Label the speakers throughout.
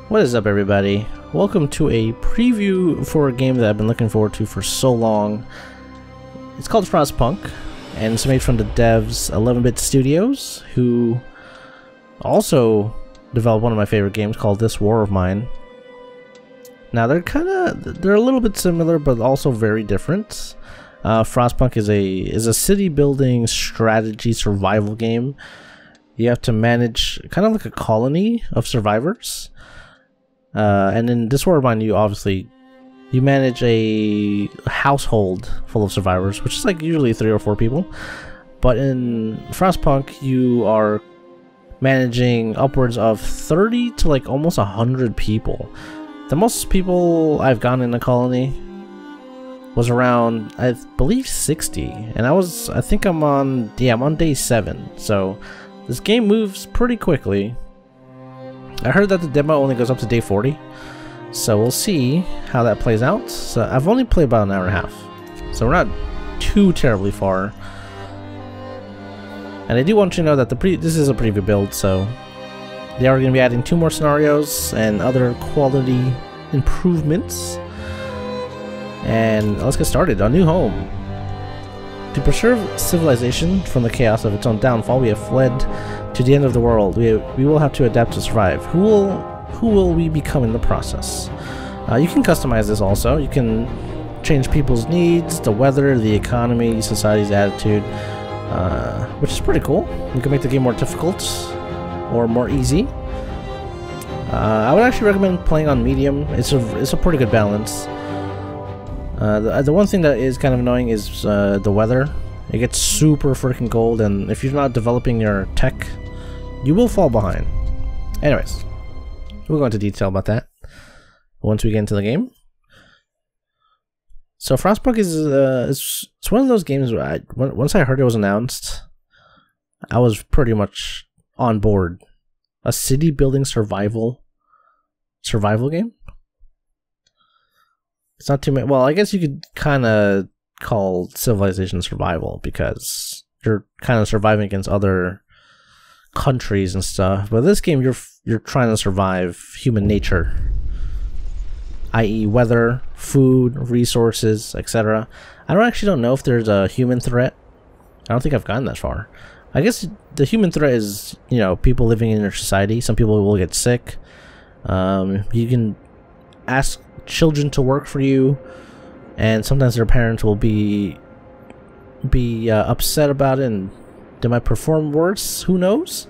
Speaker 1: What is up, everybody? Welcome to a preview for a game that I've been looking forward to for so long. It's called Frostpunk, and it's made from the devs 11-Bit Studios, who also developed one of my favorite games called This War of Mine. Now they're a little bit similar, but also very different. Frostpunk is a city building strategy survival game. You have to manage kind of like a colony of survivors. And in This War of Mine, you manage a household full of survivors, which is like usually 3 or 4 people. But in Frostpunk, you are managing upwards of 30 to like almost 100 people. The most people I've gotten in a colony was around, I believe, 60, and I think I'm on day 7. So this game moves pretty quickly. I heard that the demo only goes up to day 40, so we'll see how that plays out. So I've only played about an hour and a half, so we're not too terribly far. And I do want you to know that this is a preview build, so they are going to be adding 2 more scenarios and other quality improvements. And let's get started. Our new home. To preserve civilization from the chaos of its own downfall, we have fled to the end of the world. We will have to adapt to survive. Who will we become in the process? You can customize this also. You can change people's needs, the weather, the economy, society's attitude, which is pretty cool. You can make the game more difficult or more easy. I would actually recommend playing on medium. It's a pretty good balance. The one thing that is kind of annoying is the weather. It gets super freaking cold, and if you're not developing your tech, you will fall behind. Anyways, we'll go into detail about that once we get into the game. So Frostpunk is it's one of those games where once I heard it was announced, I was pretty much on board. A city building survival game. It's not too many. Well, I guess you could kind of call Civilization survival because you're kind of surviving against other countries and stuff. But this game, you're trying to survive human nature, i.e., weather, food, resources, etc. I don't know if there's a human threat. I don't think I've gotten that far. I guess the human threat is, people living in your society. Some people will get sick. You can ask children to work for you, and sometimes their parents will be upset about it, and they might perform worse. Who knows?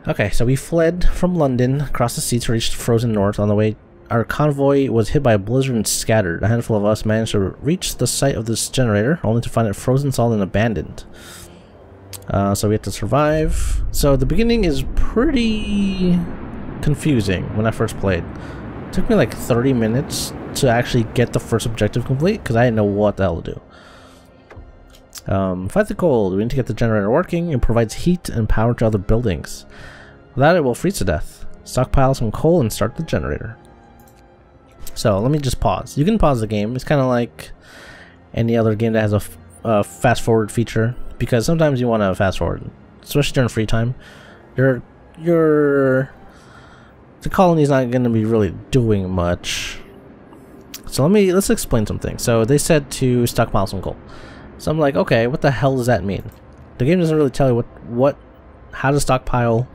Speaker 1: Okay, so we fled from London across the sea to reach the frozen north. On the way, our convoy was hit by a blizzard and scattered. A handful of us managed to reach the site of this generator, only to find it frozen solid and abandoned. So we have to survive. So the beginning is pretty confusing when I first played. It took me like 30 minutes to actually get the first objective complete because I didn't know what the hell to do. Fight the cold. We need to get the generator working. It provides heat and power to other buildings. Without it, we'll freeze to death. Stockpile some coal and start the generator. So let me just pause. You can pause the game. It's kind of like any other game that has a fast forward feature, because sometimes you want to fast forward, especially during free time. The colony's not going to be really doing much. So let's explain something. So they said to stockpile some coal. So I'm like, okay, what the hell does that mean? The game doesn't really tell you how to stockpile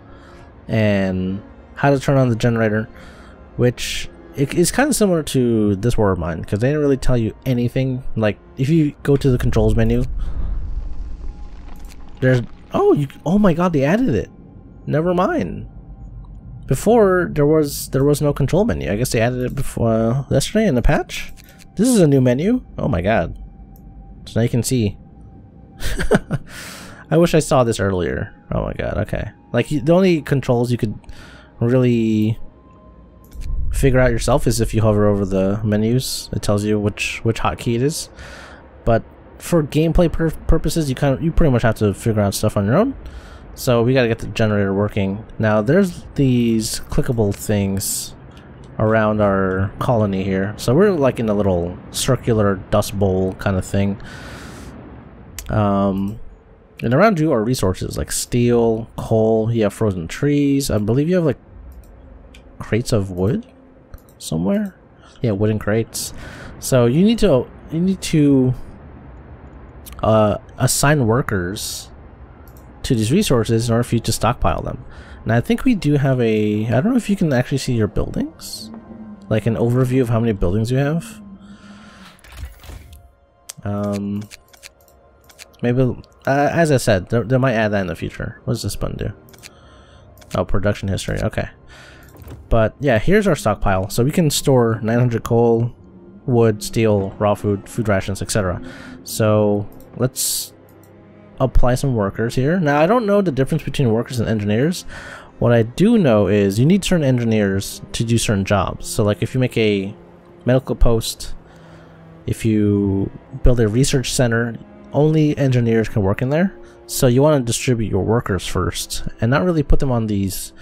Speaker 1: and how to turn on the generator, which is kind of similar to This War of Mine, because they didn't really tell you anything. Like if you go to the controls menu, there's oh my god, they added it. Never mind. Before there was no control menu. I guess they added it before yesterday in the patch. This is a new menu. Oh my god. So now you can see. I wish I saw this earlier. Oh my god. Okay. Like the only controls you could really figure out yourself is if you hover over the menus. It tells you which hotkey it is. But for gameplay purposes, you pretty much have to figure out stuff on your own. So we gotta get the generator working. Now there's these clickable things around our colony here. So we're like in a little circular dust bowl kind of thing. And around you are resources like steel, coal, you have frozen trees. I believe you have like crates of wood somewhere. Yeah, wooden crates. So you need to assign workers to these resources in order for you to stockpile them. And I think we do have a, I don't know if you can actually see your buildings, like an overview of how many buildings you have. Maybe, as I said, they might add that in the future. What does this button do? Oh, production history, okay. But yeah, here's our stockpile. So we can store 900 coal, wood, steel, raw food, food rations, etc. So let's apply some workers here. Now, I don't know the difference between workers and engineers. What I do know is you need certain engineers to do certain jobs. So like if you make a medical post, if you build a research center, only engineers can work in there. So you want to distribute your workers first and not really put them on these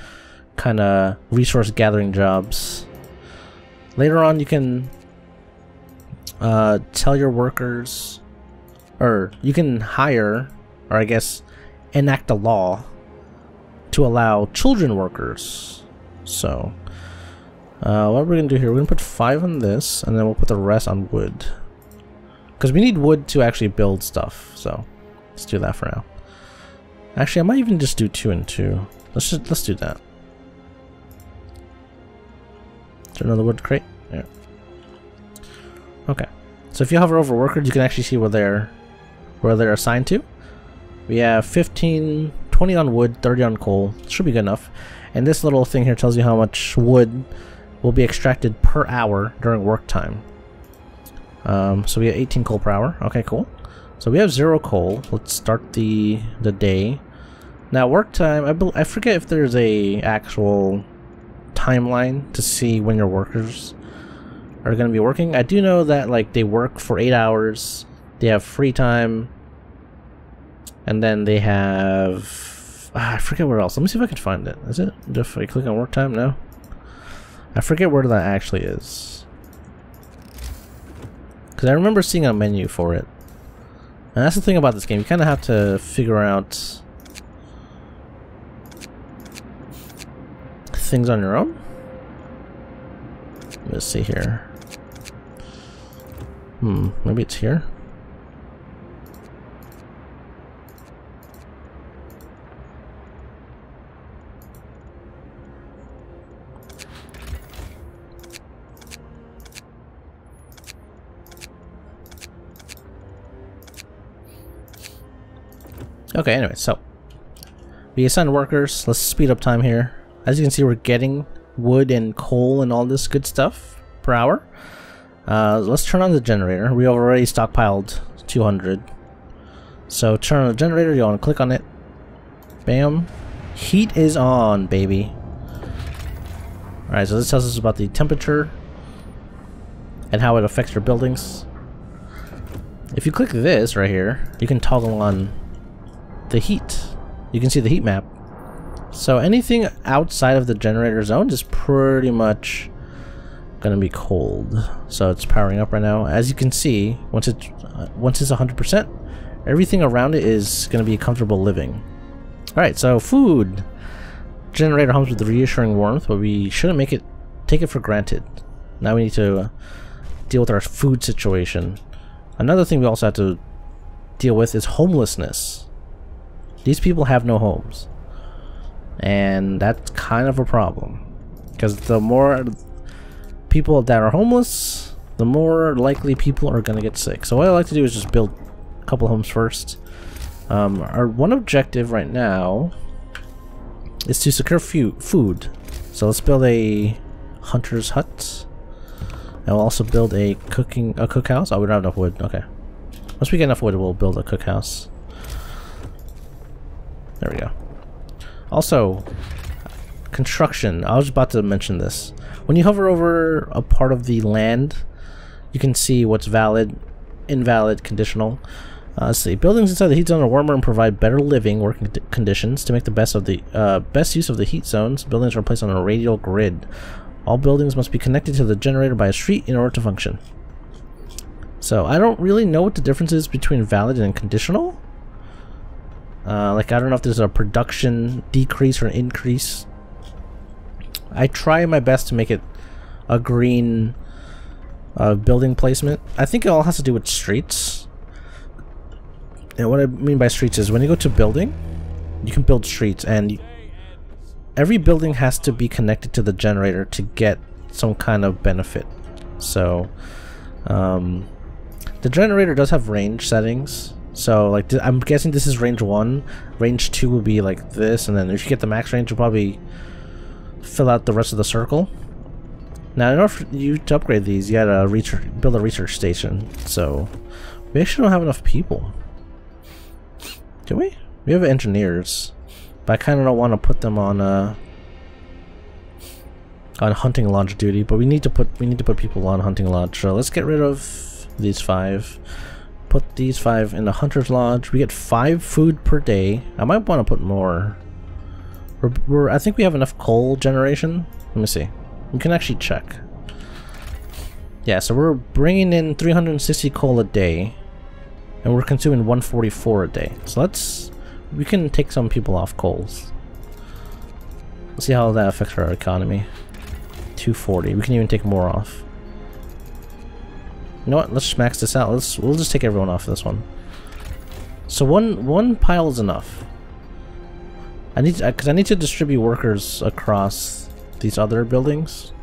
Speaker 1: kind of resource gathering jobs. Later on you can tell your workers, or you can hire, or I guess enact a law to allow children workers. So what we're gonna do here, we're gonna put 5 on this and then we'll put the rest on wood, because we need wood to actually build stuff. So let's do that for now. Actually, I might even just do 2 and 2. Let's do that. Is there another wood crate? Yeah. Okay. So if you hover over workers, you can actually see where they're assigned to. We have 15, 20 on wood, 30 on coal. Should be good enough. And this little thing here tells you how much wood will be extracted per hour during work time. So we have 18 coal per hour. Okay, cool. So we have 0 coal. Let's start the day. Now work time, I forget if there's a actual timeline to see when your workers are going to be working. I do know that like they work for 8 hours, they have free time, and then they have, I forget where else. Let me see if I can find it. Is it if I click on work time? No, I forget where that actually is, because I remember seeing a menu for it. And that's the thing about this game, you kind of have to figure out things on your own. Let's see here. Maybe it's here. Okay, anyway, so we assign workers. Let's speed up time here. As you can see, we're getting wood and coal and all this good stuff per hour. Let's turn on the generator. We already stockpiled 200. So turn on the generator, you want to click on it. Bam. Heat is on, baby. Alright, so this tells us about the temperature and how it affects your buildings. If you click this right here, you can toggle on the heat. You can see the heat map. So anything outside of the generator zone is pretty much gonna be cold. So it's powering up right now. As you can see, once it's 100%, everything around it is gonna be comfortable living. Alright, so food. Generator hums with reassuring warmth, but we shouldn't take it for granted. Now we need to deal with our food situation. Another thing we also have to deal with is homelessness. These people have no homes, and that's kind of a problem, because the more people that are homeless, the more likely people are going to get sick. So what I like to do is just build a couple homes first. Our one objective right now is to secure food. So let's build a hunter's hut, and we'll also build a cookhouse. Oh, we don't have enough wood. Okay, once we get enough wood, we'll build a cookhouse. There we go. Also, construction. I was about to mention this. When you hover over a part of the land, you can see what's valid, invalid, conditional. Let's see. Buildings inside the heat zone are warmer and provide better living working conditions. To make the best use of the heat zones, buildings are placed on a radial grid. All buildings must be connected to the generator by a street in order to function. So I don't really know what the difference is between valid and conditional. Like, I don't know if there's a production decrease or increase. I try my best to make it a green building placement. I think it all has to do with streets. And what I mean by streets is when you go to building, you can build streets, and every building has to be connected to the generator to get some kind of benefit. So the generator does have range settings. So like I'm guessing this is range 1. Range 2 would be like this, and then if you get the max range, you'll probably fill out the rest of the circle. Now in order for you to upgrade these, you gotta build a research station. So we actually don't have enough people. Do we? We have engineers, but I kind of don't want to put them on hunting lodge duty. But we need to put people on hunting lodge. So let's get rid of these 5. Put these 5 in the hunter's lodge. We get 5 food per day. I might want to put more. I think we have enough coal generation. Let me see. We can actually check. Yeah, so we're bringing in 360 coal a day, and we're consuming 144 a day. So we can take some people off coals. Let's see how that affects our economy. 240. We can even take more off. You know what? Let's just max this out. We'll just take everyone off this one. So one pile is enough. Because I need to distribute workers across these other buildings.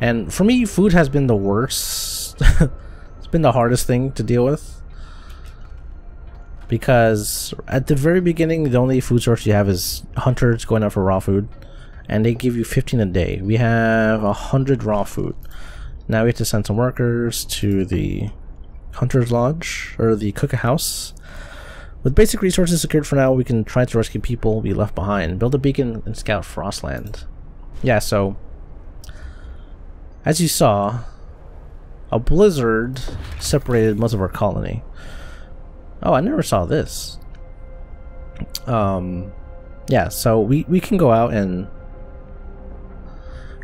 Speaker 1: And for me, food has been the worst. It's been the hardest thing to deal with. Because at the very beginning, the only food source you have is hunters going out for raw food. And they give you 15 a day. We have 100 raw food. Now we have to send some workers to the hunter's lodge, or the cook-a-house. With basic resources secured for now, we can try to rescue people we left behind. Build a beacon and scout Frostland. Yeah, so as you saw, a blizzard separated most of our colony. Oh, I never saw this. Yeah, so we can go out and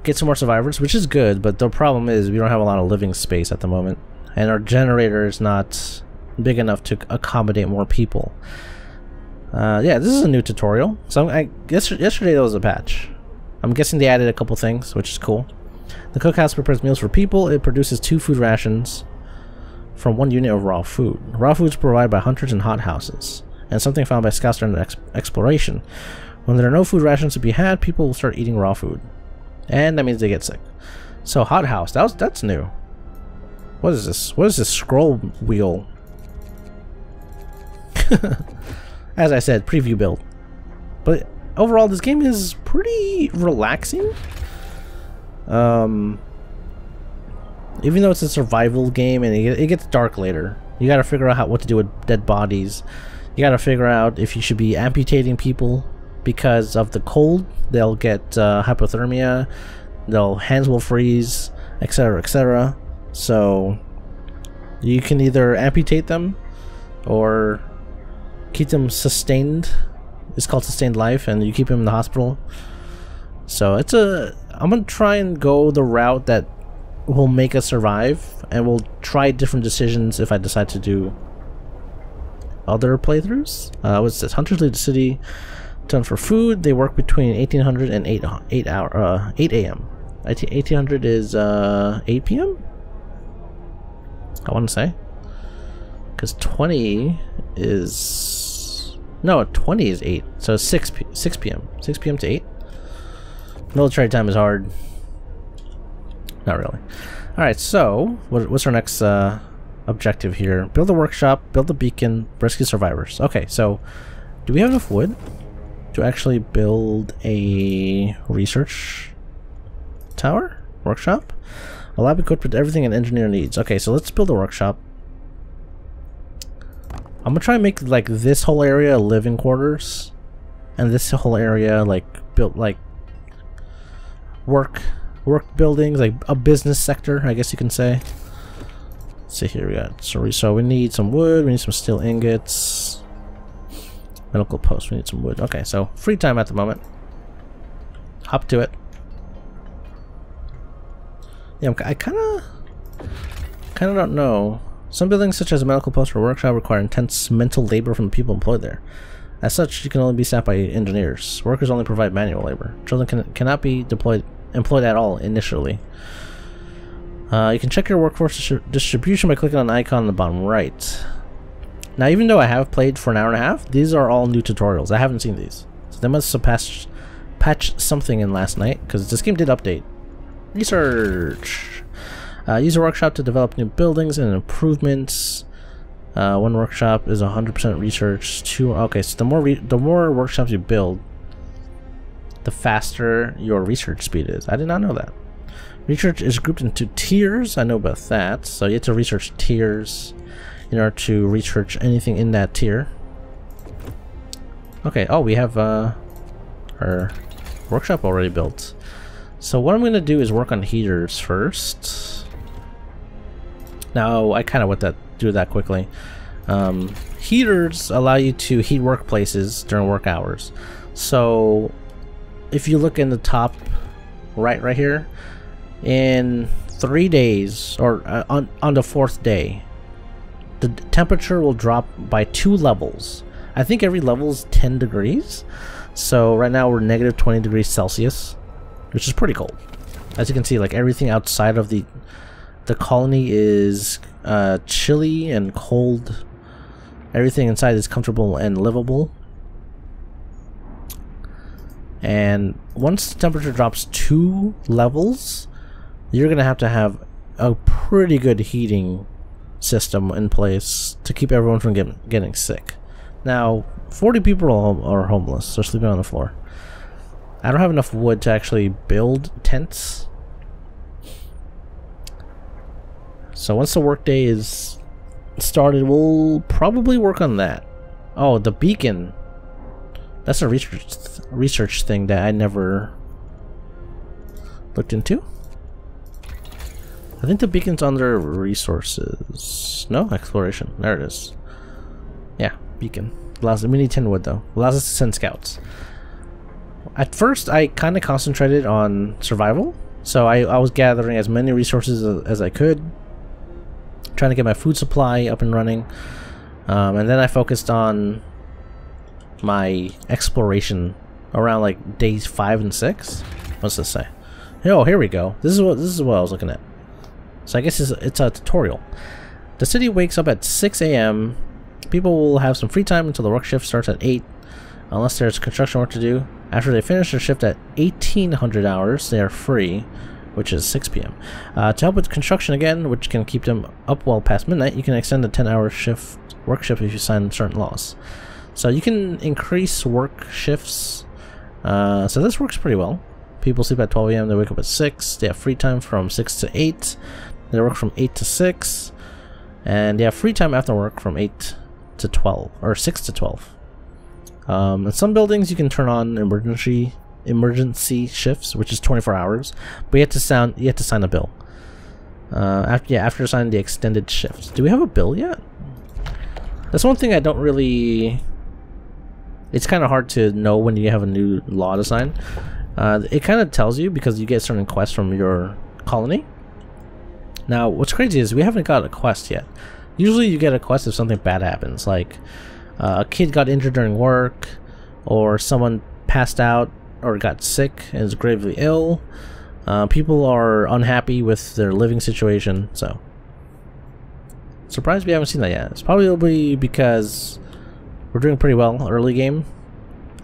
Speaker 1: get some more survivors, which is good, but the problem is we don't have a lot of living space at the moment, and our generator is not big enough to accommodate more people. Yeah, this is a new tutorial. So yesterday there was a patch. I'm guessing they added a couple things, which is cool. The cookhouse prepares meals for people. It produces 2 food rations from 1 unit of raw food. Raw food is provided by hunters and hothouses, and something found by scouts during the exploration. When there are no food rations to be had, people will start eating raw food, and that means they get sick. So hothouse, that's new. What is this? What is this scroll wheel? As I said, preview build. But overall, this game is pretty relaxing. Even though it's a survival game and it gets dark later, you gotta figure out what to do with dead bodies. You gotta figure out if you should be amputating people because of the cold. They'll get hypothermia, their hands will freeze, etc, etc. So you can either amputate them or keep them sustained. It's called sustained life, and you keep them in the hospital. So I'm gonna try and go the route that will make us survive, and we'll try different decisions if I decide to do other playthroughs. What's this? Hunters leave the city to hunt for food. They work between 1800 and 8 a.m. 1800 is 8 p.m. I want to say, because 20 is 20 is 8, so 6 p.m. 6 p.m. to 8. Military time is hard. Not really. Alright, so what's our next objective here? Build a workshop, build a beacon, rescue survivors. Okay, so do we have enough wood to actually build a research tower? Workshop? A lab equipped with everything an engineer needs. Okay, so let's build a workshop. I'm gonna try and make like this whole area living quarters, and this whole area like built like work buildings, like a business sector, I guess you can say. Let's see here, we got so we need some wood, we need some steel ingots, medical post, we need some wood. Okay, so free time at the moment. Hop to it. Yeah, I kind of don't know. Some buildings such as a medical post or workshop require intense mental labor from the people employed there. As such, you can only be staffed by engineers. Workers only provide manual labor. Children cannot be employed at all initially. You can check your workforce distribution by clicking on the icon on the bottom right. Now, even though I have played for an hour and a half, these are all new tutorials. I haven't seen these. So they must have patched something in last night, because this game did update. Research. Use a workshop to develop new buildings and improvements. One workshop is 100% research. Okay, so the more workshops you build, the faster your research speed is. I did not know that. Research is grouped into tiers. I know about that. So you have to research tiers in order to research anything in that tier. Okay, oh, we have our workshop already built. So what I'm going to do is work on heaters first. Now, I kind of want to do that quickly. Heaters allow you to heat workplaces during work hours. So if you look in the top right here, in 3 days, or on the 4th day, the temperature will drop by 2 levels. I think every level is 10 degrees. So right now we're negative 20 degrees Celsius, which is pretty cold. As you can see, like everything outside of the colony is chilly and cold. Everything inside is comfortable and livable. And once the temperature drops 2 levels, you're gonna have to have a pretty good heating system in place to keep everyone from getting sick. Now, 40 people are homeless. They're sleeping on the floor. I don't have enough wood to actually build tents. So once the workday is started, we'll probably work on that. Oh, the beacon. That's a research thing that I never looked into. I think the beacon's under resources. No, exploration. There it is. Yeah, beacon. Allows, we need 10 wood though. Allows us to send scouts. At first, I kind of concentrated on survival. So I was gathering as many resources as I could, trying to get my food supply up and running. And then I focused on my exploration around like days 5 and 6. What's this say? Oh, here we go. This is what I was looking at. So I guess it's a tutorial. The city wakes up at 6 a.m. People will have some free time until the work shift starts at 8, unless there's construction work to do. After they finish their shift at 1800 hours, they are free, which is 6 p.m. To help with construction again, which can keep them up well past midnight, you can extend the 10-hour work shift if you sign certain laws. So you can increase work shifts. So this works pretty well. People sleep at 12 a.m. They wake up at 6. They have free time from 6 to 8. They work from 8 to 6. And they have free time after work from 8 to 12, or 6 to 12. In some buildings you can turn on emergency shifts, which is 24 hours, but you have to sign a bill. After signing the extended shifts. Do we have a bill yet? That's one thing I don't really... It's kind of hard to know when you have a new law to sign. It kind of tells you because you get certain quests from your colony. Now, what's crazy is we haven't got a quest yet. Usually you get a quest if something bad happens, like a kid got injured during work, or someone passed out or got sick and is gravely ill. People are unhappy with their living situation, so surprised we haven't seen that yet. It's probably because we're doing pretty well early game.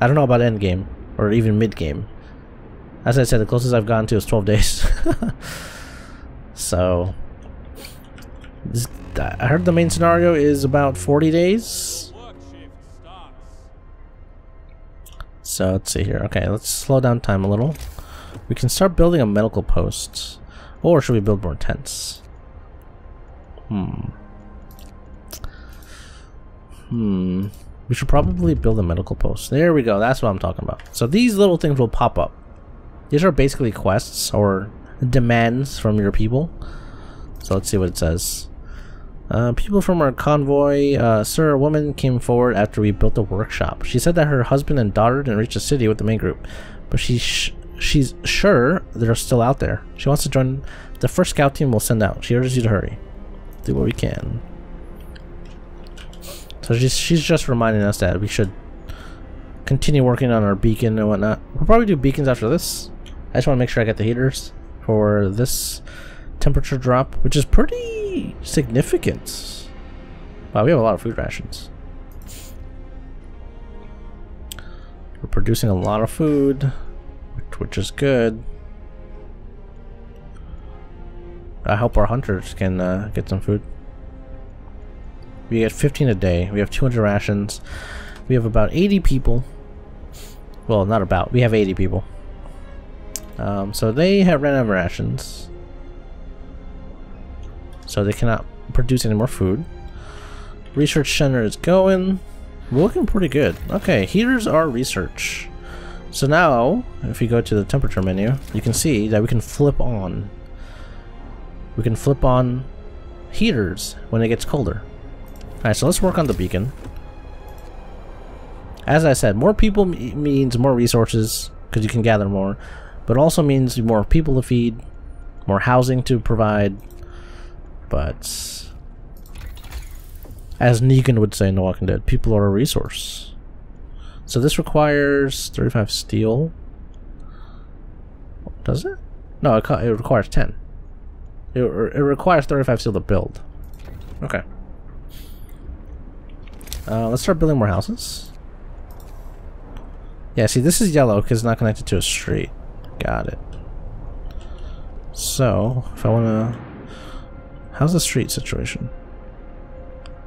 Speaker 1: I don't know about end game or even mid game. As I said, the closest I've gotten to is 12 days. So I heard the main scenario is about 40 days. So let's see here. Okay, let's slow down time a little. We can start building a medical post. Or should we build more tents? We should probably build a medical post. There we go. That's what I'm talking about. So these little things will pop up. These are basically quests or demands from your people. So let's see what it says. People from our convoy, sir, a woman came forward after we built a workshop. She said that her husband and daughter didn't reach the city with the main group, but she's sure they're still out there. She wants to join the first scout team we'll send out. She urges you to hurry. Do what we can. So she's just reminding us that we should continue working on our beacon and whatnot. We'll probably do beacons after this. I just want to make sure I get the heaters for this temperature drop, which is pretty significant. Wow, we have a lot of food rations. We're producing a lot of food, which is good. I hope our hunters can get some food. We get 15 a day. We have 200 rations. We have about 80 people. Well, not about. We have 80 people. So they have ran out of rations. So they cannot produce any more food. Research center is going. We're looking pretty good. Okay, heaters are research. So now, if you go to the temperature menu, you can see that we can flip on. We can flip on heaters when it gets colder. Alright, so let's work on the beacon. As I said, more people means more resources, because you can gather more, but also means more people to feed, more housing to provide, but as Negan would say in The Walking Dead, people are a resource. So this requires 35 steel. Does it? No, it requires 10. It requires 35 steel to build. Okay. Let's start building more houses. Yeah, see, this is yellow because it's not connected to a street. Got it. So, if I want to... How's the street situation?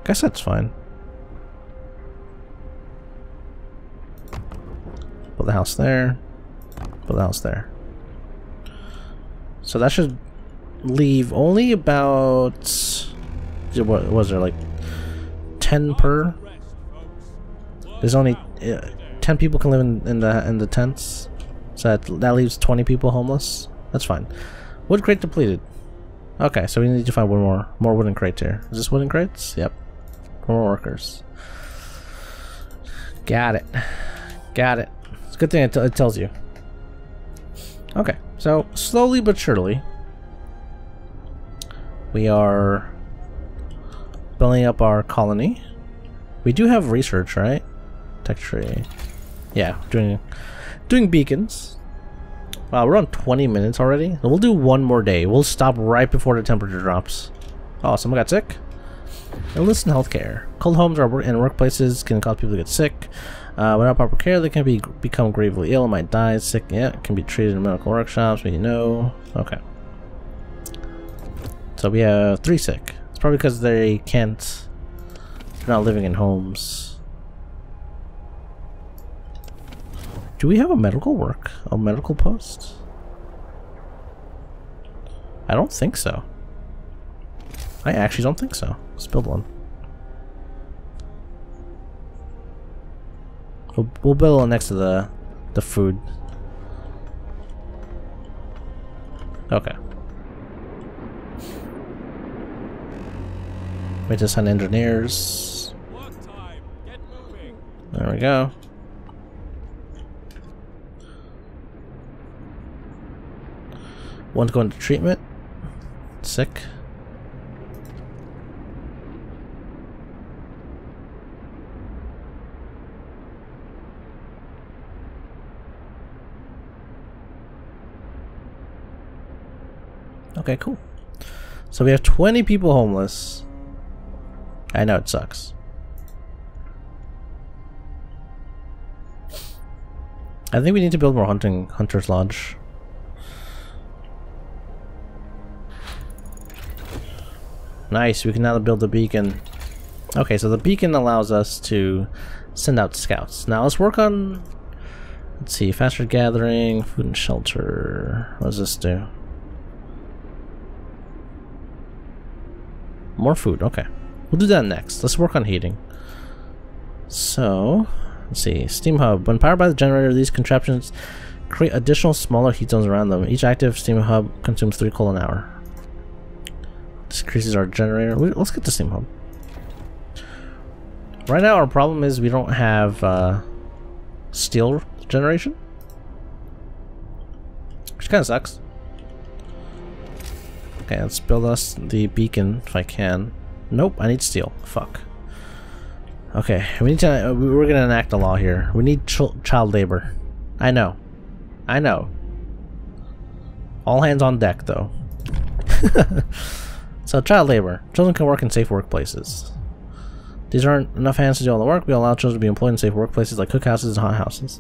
Speaker 1: Guess that's fine. Build the house there. Build the house there. So that should leave only about... What was there, like 10 per? There's only 10 people can live in the tents. So that leaves 20 people homeless. That's fine. Wood crate depleted. Okay, so we need to find more wooden crates here. Is this wooden crates? Yep. More workers. Got it. Got it. It's a good thing it tells you. Okay, so slowly but surely we are building up our colony. We do have research, right? Tech tree. Yeah, doing beacons. Wow, we're on 20 minutes already. So we'll do one more day. We'll stop right before the temperature drops. Oh, someone got sick? Illness and healthcare. Cold homes and workplaces can cause people to get sick. Without proper care, they can become gravely ill, might die. Sick, yeah, can be treated in medical workshops, but you know. Okay. So we have 3 sick. It's probably because they're not living in homes. Do we have a medical post? I don't think so. I actually don't think so. Let's build one. We'll build one next to the food. Okay. Wait to send engineers. There we go. One's going to treatment. Sick. Okay, cool. So we have 20 people homeless. I know it sucks. I think we need to build more hunter's lodge. Nice, we can now build a beacon. Okay, so the beacon allows us to send out scouts. Now let's work on, let's see, faster gathering, food and shelter. What does this do? More food, okay. We'll do that next. Let's work on heating. So, let's see, steam hub. When powered by the generator, these contraptions create additional smaller heat zones around them. Each active steam hub consumes 3 coal an hour. This increases our generator. Let's get the steam hub. Right now our problem is we don't have steel generation, which kind of sucks. Okay, let's build us the beacon if I can. Nope, I need steel. Fuck. Okay, we need to. We're gonna enact a law here. We need child labor. I know. I know. All hands on deck, though. So, child labor. Children can work in safe workplaces. These aren't enough hands to do all the work. We allow children to be employed in safe workplaces like cookhouses and hot houses.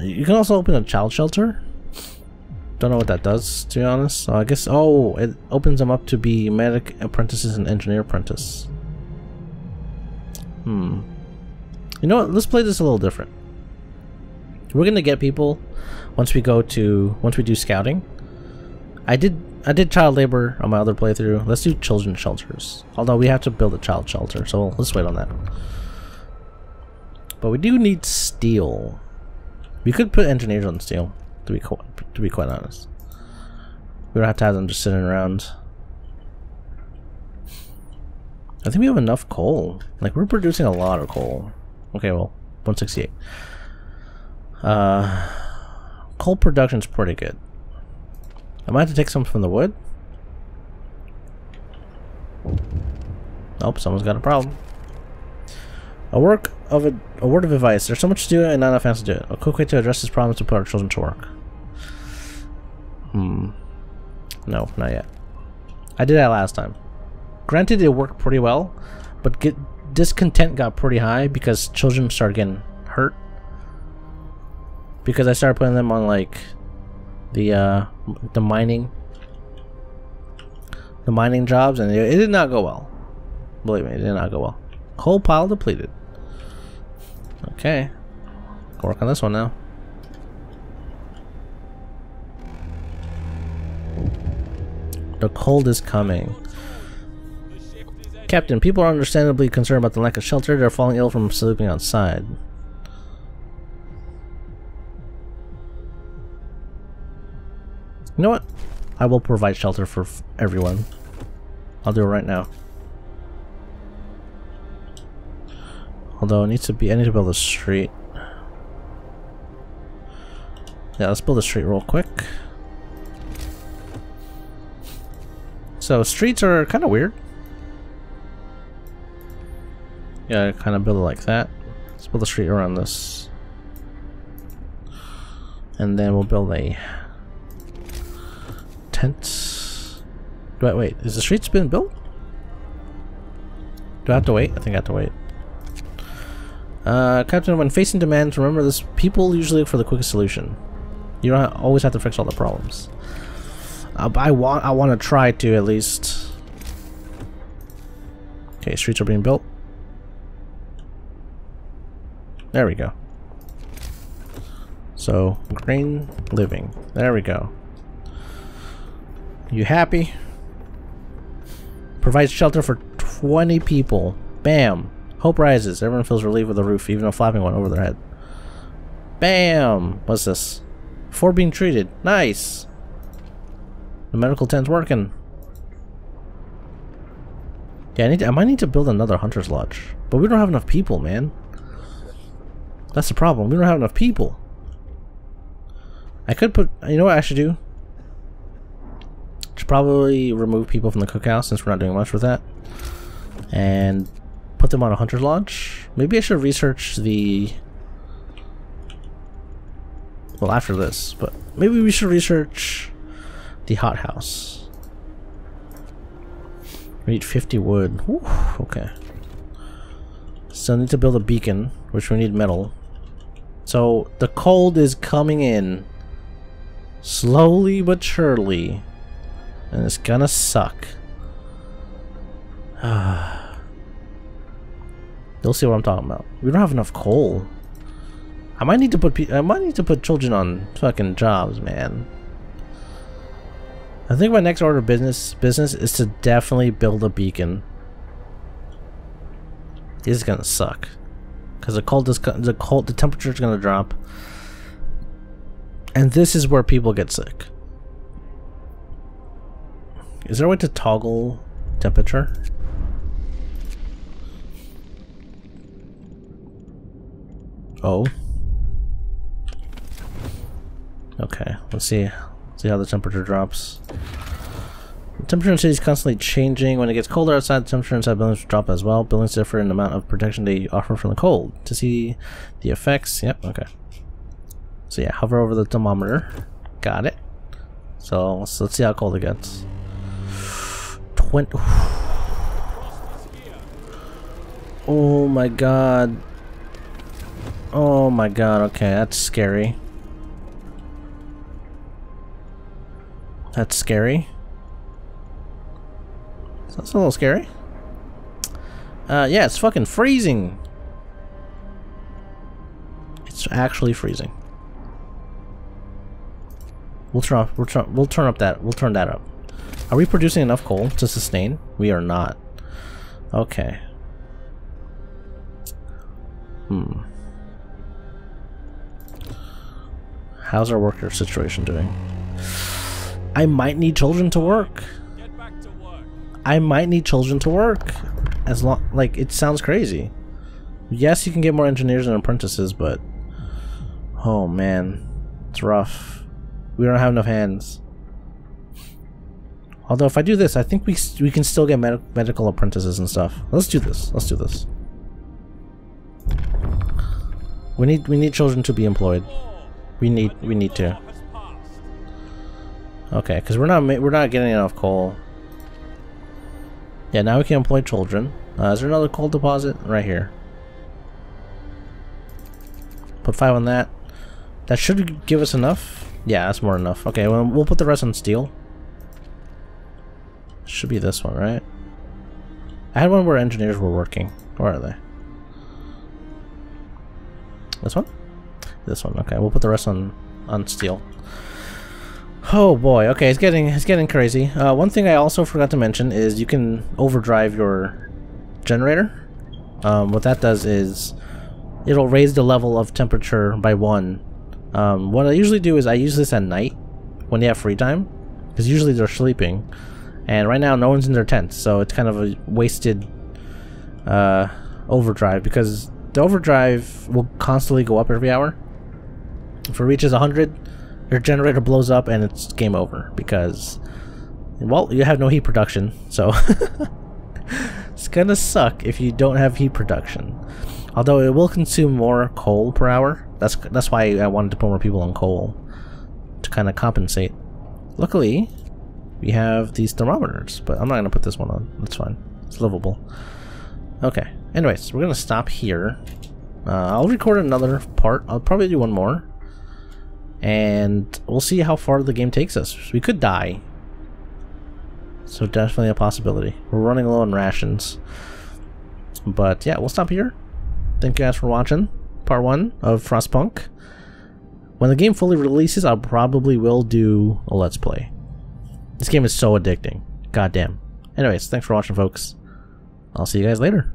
Speaker 1: You can also open a child shelter. Don't know what that does, to be honest. I guess, oh, it opens them up to be medic apprentices and engineer apprentice. You know what? Let's play this a little different. We're gonna get people once we do scouting. I did child labor on my other playthrough. Let's do children's shelters. Although we have to build a child shelter, so let's wait on that. But we do need steel. We could put engineers on steel, to be quite honest. We don't have to have them just sitting around. I think we have enough coal. Like, we're producing a lot of coal. Okay, well, 168. Coal production's pretty good. I might have to take some from the wood. Nope, someone's got a problem. A word of advice. There's so much to do and not enough hands to do it. A quick way to address this problem is to put our children to work. No, not yet. I did that last time. Granted, it worked pretty well, but discontent got pretty high because children started getting hurt. Because I started putting them on like the mining jobs, and it did not go well. Believe me, it did not go well. Coal pile depleted. Okay, work on this one now. The cold is coming. Captain, people are understandably concerned about the lack of shelter. They're falling ill from sleeping outside. You know what? I will provide shelter for everyone. I'll do it right now. Although it needs to be, I need to build a street. Yeah, let's build a street real quick. So streets are kind of weird. Yeah, kind of build it like that. Let's build a street around this. And then we'll build a tent. Wait, is the streets been built? Do I have to wait? I think I have to wait. Captain, when facing demands, remember this: people usually look for the quickest solution. You don't always have to fix all the problems. I want to try to at least. Okay, streets are being built. There we go. So, green living. There we go. You happy? Provides shelter for 20 people. Bam! Hope rises. Everyone feels relief with the roof, even a flapping one over their head. Bam! What's this? 4 being treated. Nice! The medical tent's working. Yeah, I might need to build another hunter's lodge. But we don't have enough people, man. That's the problem. We don't have enough people. I could put... You know what I should do? Should probably remove people from the cookhouse since we're not doing much with that. And put them on a hunter's lodge. Maybe I should research the... Well, after this. But maybe we should research the hothouse. We need 50 wood. Whew, okay. So I need to build a beacon, which we need metal. So the cold is coming in slowly but surely, and it's gonna suck. You'll see what I'm talking about. We don't have enough coal. I might need to put children on fucking jobs, man. I think my next order of business is to definitely build a beacon. This is gonna suck. Because the temperature is going to drop. And this is where people get sick. Is there a way to toggle temperature? Oh. Okay, let's see how the temperature drops. Temperature in the city is constantly changing. When it gets colder outside, the temperature inside buildings will drop as well. Buildings differ in the amount of protection they offer from the cold. To see the effects, yep, okay. So yeah, hover over the thermometer. Got it. So let's see how cold it gets. 20. Oh my god. Oh my god, okay, that's scary. That's scary. That's a little scary. Yeah, it's fucking freezing. It's actually freezing. We'll turn that up. Are we producing enough coal to sustain? We are not. Okay. How's our worker situation doing? I might need children to work.
Speaker 2: Get back to work.
Speaker 1: I might need children to work. As long, like, it sounds crazy. Yes, you can get more engineers and apprentices, but oh man, it's rough. We don't have enough hands. Although if I do this, I think we can still get medical apprentices and stuff. Let's do this. Let's do this. We need children to be employed. We need to. Okay, because we're not getting enough coal. Yeah, now we can employ children. Is there another coal deposit right here? Put 5 on that. That should give us enough. Yeah, that's more than enough. Okay, well, we'll put the rest on steel. Should be this one, right? I had one where engineers were working. Where are they? This one? This one. Okay, we'll put the rest on steel. Oh boy. Okay, it's getting crazy. One thing I also forgot to mention is you can overdrive your generator. What that does is it'll raise the level of temperature by 1. What I usually do is I use this at night when they have free time, because usually they're sleeping, and right now no one's in their tents, so it's kind of a wasted overdrive, because the overdrive will constantly go up every hour. If it reaches 100, your generator blows up and it's game over, because, well, you have no heat production, so it's gonna suck if you don't have heat production. Although it will consume more coal per hour. That's why I wanted to put more people on coal, to kind of compensate. Luckily, we have these thermometers, but I'm not going to put this one on. That's fine. It's livable. Okay. Anyways, we're going to stop here. I'll record another part. I'll probably do one more. And we'll see how far the game takes us. We could die. So definitely a possibility. We're running low on rations. But yeah, we'll stop here. Thank you guys for watching part 1 of Frostpunk. When the game fully releases, I probably will do a Let's Play. This game is so addicting. Goddamn. Anyways, thanks for watching, folks. I'll see you guys later.